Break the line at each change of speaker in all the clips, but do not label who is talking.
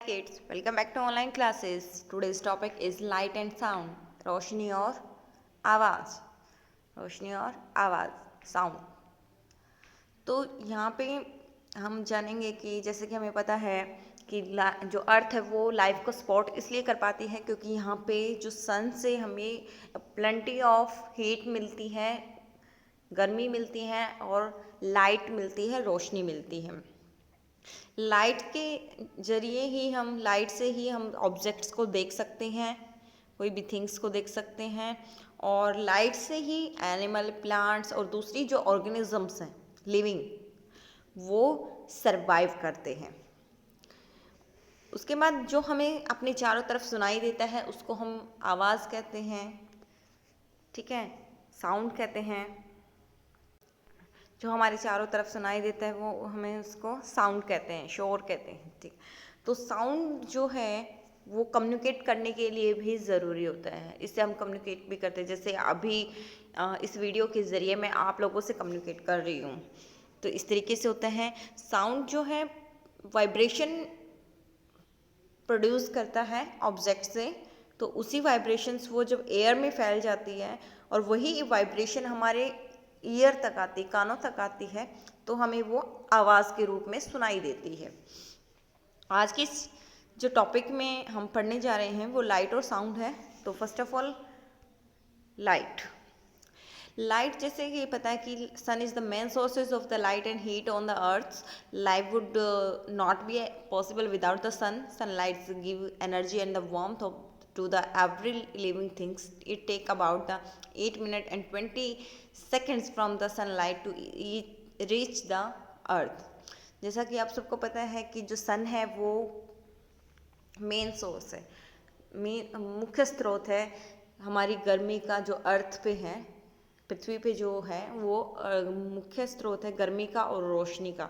Kids, welcome back to online classes. Today's topic is light and sound. रोशनी और आवाज़. रोशनी और आवाज़ साउंड. तो यहाँ पे हम जानेंगे कि जैसे कि हमें पता है कि जो अर्थ है वो लाइफ को सपोर्ट इसलिए कर पाती है क्योंकि यहाँ पे जो सन से हमें प्लेंटी ऑफ हीट मिलती है, गर्मी मिलती है और लाइट मिलती है, रोशनी मिलती है. लाइट के जरिए ही हम ऑब्जेक्ट्स को देख सकते हैं, कोई भी थिंग्स को देख सकते हैं. और लाइट से ही एनिमल, प्लांट्स और दूसरी जो ऑर्गेनिजम्स हैं लिविंग, वो सरवाइव करते हैं. उसके बाद जो हमें अपने चारों तरफ सुनाई देता है उसको हम आवाज़ कहते हैं. ठीक है, साउंड कहते हैं. जो हमारे चारों तरफ सुनाई देता है वो हमें उसको साउंड कहते हैं, शोर कहते हैं. ठीक, तो साउंड जो है वो कम्युनिकेट करने के लिए भी ज़रूरी होता है. इससे हम कम्युनिकेट भी करते हैं. जैसे अभी इस वीडियो के ज़रिए मैं आप लोगों से कम्युनिकेट कर रही हूँ, तो इस तरीके से होता है. साउंड जो है वाइब्रेशन प्रोड्यूस करता है ऑब्जेक्ट से, तो उसी वाइब्रेशंस वो जब एयर में फैल जाती है और वही वाइब्रेशन हमारे ईयर तक आती, कानों तक आती है, तो हमें वो आवाज़ के रूप में सुनाई देती है. आज की जो टॉपिक में हम पढ़ने जा रहे हैं वो लाइट और साउंड है. तो फर्स्ट ऑफ ऑल लाइट जैसे कि पता है कि sun is the main sources of the light and heat on the earth. Life would not be possible without the sun. Sunlight give energy and the warmth of to the every living things. It take about the 8 minutes and 20 seconds from the sunlight to reach the earth. जैसा कि आप सबको पता है कि जो सन है वो मेन सोर्स है, मुख्य स्रोत है हमारी गर्मी का. जो अर्थ पे है, पृथ्वी पे जो है वो मुख्य स्रोत है गर्मी का और रोशनी का.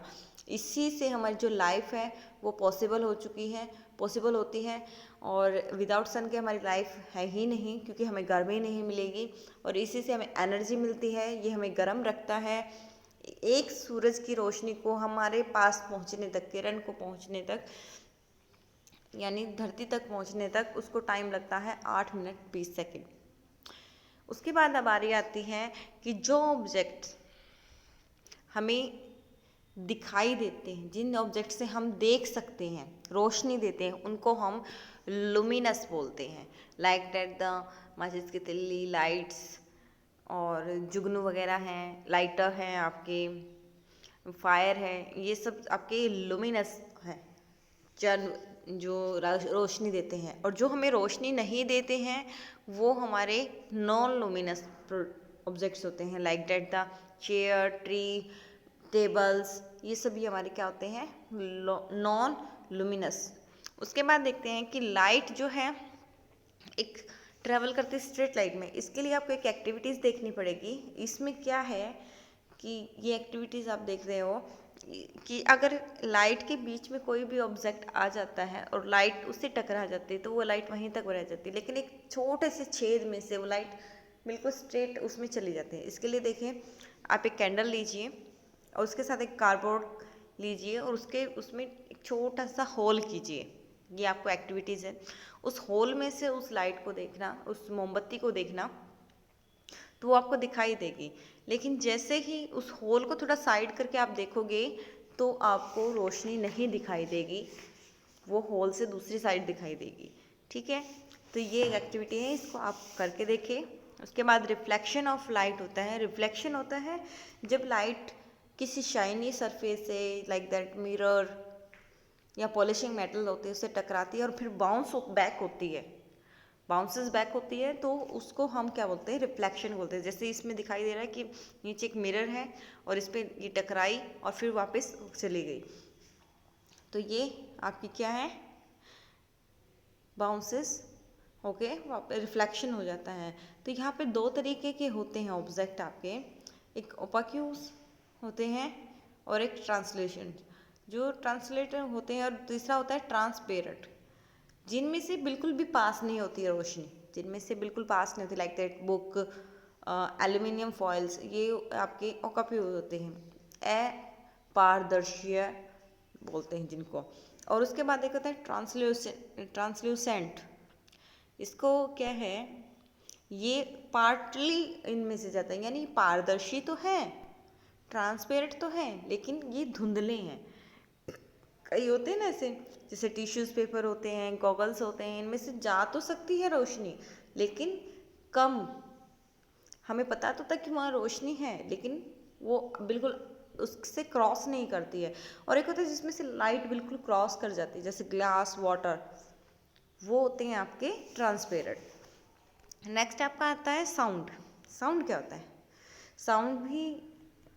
इसी से हमारी जो लाइफ है वो पॉसिबल होती है. और विदाउट सन के हमारी लाइफ है ही नहीं, क्योंकि हमें गर्मी नहीं मिलेगी और इसी से हमें एनर्जी मिलती है. ये हमें गर्म रखता है. एक सूरज की रोशनी को हमारे पास पहुंचने तक, किरण को पहुंचने तक, यानी धरती तक पहुंचने तक उसको टाइम लगता है 8 मिनट 20 सेकेंड. उसके बाद अब बारी आती है कि जो ऑब्जेक्ट हमें दिखाई देते हैं, जिन ऑब्जेक्ट से हम देख सकते हैं, रोशनी देते हैं, उनको हम लुमिनस बोलते हैं. लाइक दैट द माचिस की तिल्ली, लाइट्स और जुगनू वगैरह हैं, लाइटर हैं, आपके फायर है, ये सब आपके लुमिनस हैं जो रोशनी देते हैं. और जो हमें रोशनी नहीं देते हैं वो हमारे नॉन लुमिनस ऑब्जेक्ट्स होते हैं. Like that the chair, tree, tables, ये सभी हमारे क्या होते हैं, नॉन लुमिनस. उसके बाद देखते हैं कि लाइट जो है एक ट्रैवल करती स्ट्रेट लाइट में. इसके लिए आपको एक एक्टिविटीज़ देखनी पड़ेगी. इसमें क्या है कि ये एक्टिविटीज़ आप देख रहे हो कि अगर लाइट के बीच में कोई भी ऑब्जेक्ट आ जाता है और लाइट उससे टकरा जाती है तो वो लाइट वहीं तक रह जाती है, लेकिन एक छोटे से छेद में से वो लाइट बिल्कुल स्ट्रेट उसमें चली जाती है. इसके लिए देखिए, आप एक कैंडल लीजिए और उसके साथ एक कार्डबोर्ड लीजिए और उसमें एक छोटा सा होल कीजिए. ये आपको एक्टिविटीज़ है. उस होल में से उस लाइट को देखना, उस मोमबत्ती को देखना, तो वो आपको दिखाई देगी. लेकिन जैसे ही उस होल को थोड़ा साइड करके आप देखोगे तो आपको रोशनी नहीं दिखाई देगी, वो होल से दूसरी साइड दिखाई देगी. ठीक है, तो ये एक एक्टिविटी है, इसको आप करके देखिए. उसके बाद रिफ्लेक्शन ऑफ लाइट होता है. रिफ्लेक्शन होता है जब लाइट किसी शाइनी सरफेस से, लाइक दैट मिरर या पॉलिशिंग मेटल होती है, उससे टकराती है और फिर बाउंसेस बैक होती है, तो उसको हम क्या बोलते हैं, रिफ्लेक्शन बोलते हैं. जैसे इसमें दिखाई दे रहा है कि नीचे एक मिरर है और इस पर ये टकराई और फिर वापस चली गई, तो ये आपकी क्या है, बाउंसेस ओके, रिफ्लेक्शन हो जाता है. तो यहाँ पे दो तरीके के होते हैं ऑब्जेक्ट आपके, एक ओपाक्यूस होते हैं और एक ट्रांसलेशन. जो ट्रांसलेटर होते हैं और तीसरा होता है ट्रांसपेरेंट, जिनमें से बिल्कुल भी पास नहीं होती है रोशनी, like that book, aluminium foils, ये आपके ओकाप्यू होते हैं. अपारदर्शी बोलते हैं जिनको. और उसके बाद एक होता है ट्रांसल्यूसेंट। इसको क्या है, ये पार्टली इनमें से जाता है, यानी पारदर्शी तो है, ट्रांसपेरेंट तो है, लेकिन ये धुंधले हैं। कई होते हैं ना ऐसे, जैसे टिश्यूज पेपर होते हैं, गॉगल्स होते हैं, इनमें से जा तो सकती है रोशनी, लेकिन कम। हमें पता तो था कि वहाँ रोशनी है, लेकिन वो बिल्कुल उससे क्रॉस नहीं करती है। और एक होता है जिसमें से लाइट बिल्कुल क्रॉस कर जाती है, जैसे ग्लास, वाटर, वो होते हैं आपके ट्रांसपेरेंट। नेक्स्ट आपका आता है साउंड। साउंड क्या होता है? साउंड भी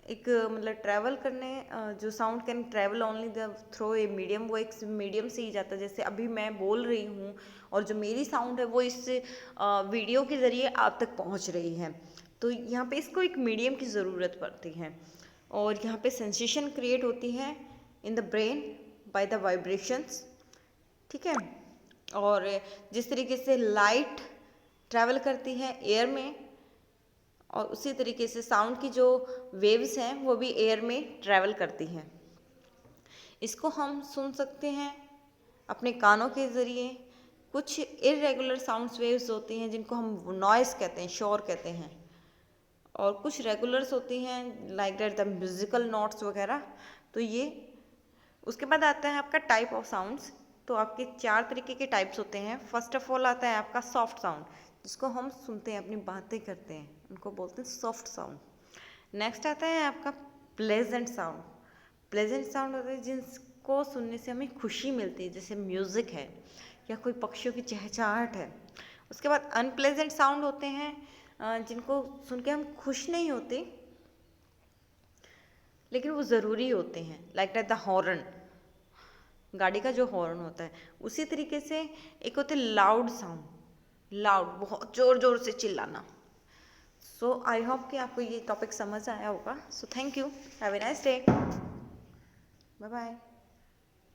एक मतलब ट्रैवल करने, जो sound can travel only the through a medium, वो एक मीडियम से ही जाता है। जैसे अभी मैं बोल रही हूँ और जो मेरी साउंड है वो इस वीडियो के ज़रिए आप तक पहुँच रही है, तो यहाँ पे इसको एक मीडियम की ज़रूरत पड़ती है। और यहाँ पे सेंसेशन क्रिएट होती है in the brain by the vibrations, ठीक है। और जिस तरीके से लाइट ट्रैवल करती है एयर में, और उसी तरीके से साउंड की जो वेव्स हैं वो भी एयर में ट्रैवल करती हैं। इसको हम सुन सकते हैं अपने कानों के ज़रिए। कुछ इरेगुलर साउंड्स वेव्स होती हैं जिनको हम नॉइस कहते हैं, शोर कहते हैं, और कुछ रेगुलर्स होती हैं like that the musical notes वगैरह। तो ये, उसके बाद आता है आपका टाइप ऑफ साउंड्स। तो आपके 4 तरीके के टाइप्स होते हैं। फर्स्ट ऑफ ऑल आता है आपका सॉफ्ट साउंड, जिसको हम सुनते हैं, अपनी बातें करते हैं, उनको बोलते हैं सॉफ्ट साउंड। नेक्स्ट आता है आपका प्लेजेंट साउंड। प्लेजेंट साउंड होता है जिसको सुनने से हमें खुशी मिलती है, जैसे म्यूज़िक है या कोई पक्षियों की चहचहाहट है। उसके बाद अनप्लेजेंट साउंड होते हैं जिनको सुन के हम खुश नहीं होते, लेकिन वो ज़रूरी होते हैं, लाइक दैट द हॉर्न, गाड़ी का जो हॉर्न होता है। उसी तरीके से एक होते लाउड साउंड, लाउड, बहुत ज़ोर ज़ोर से चिल्लाना। सो आई होप कि आपको ये टॉपिक समझ आया होगा। So thank you, have a nice day, bye bye.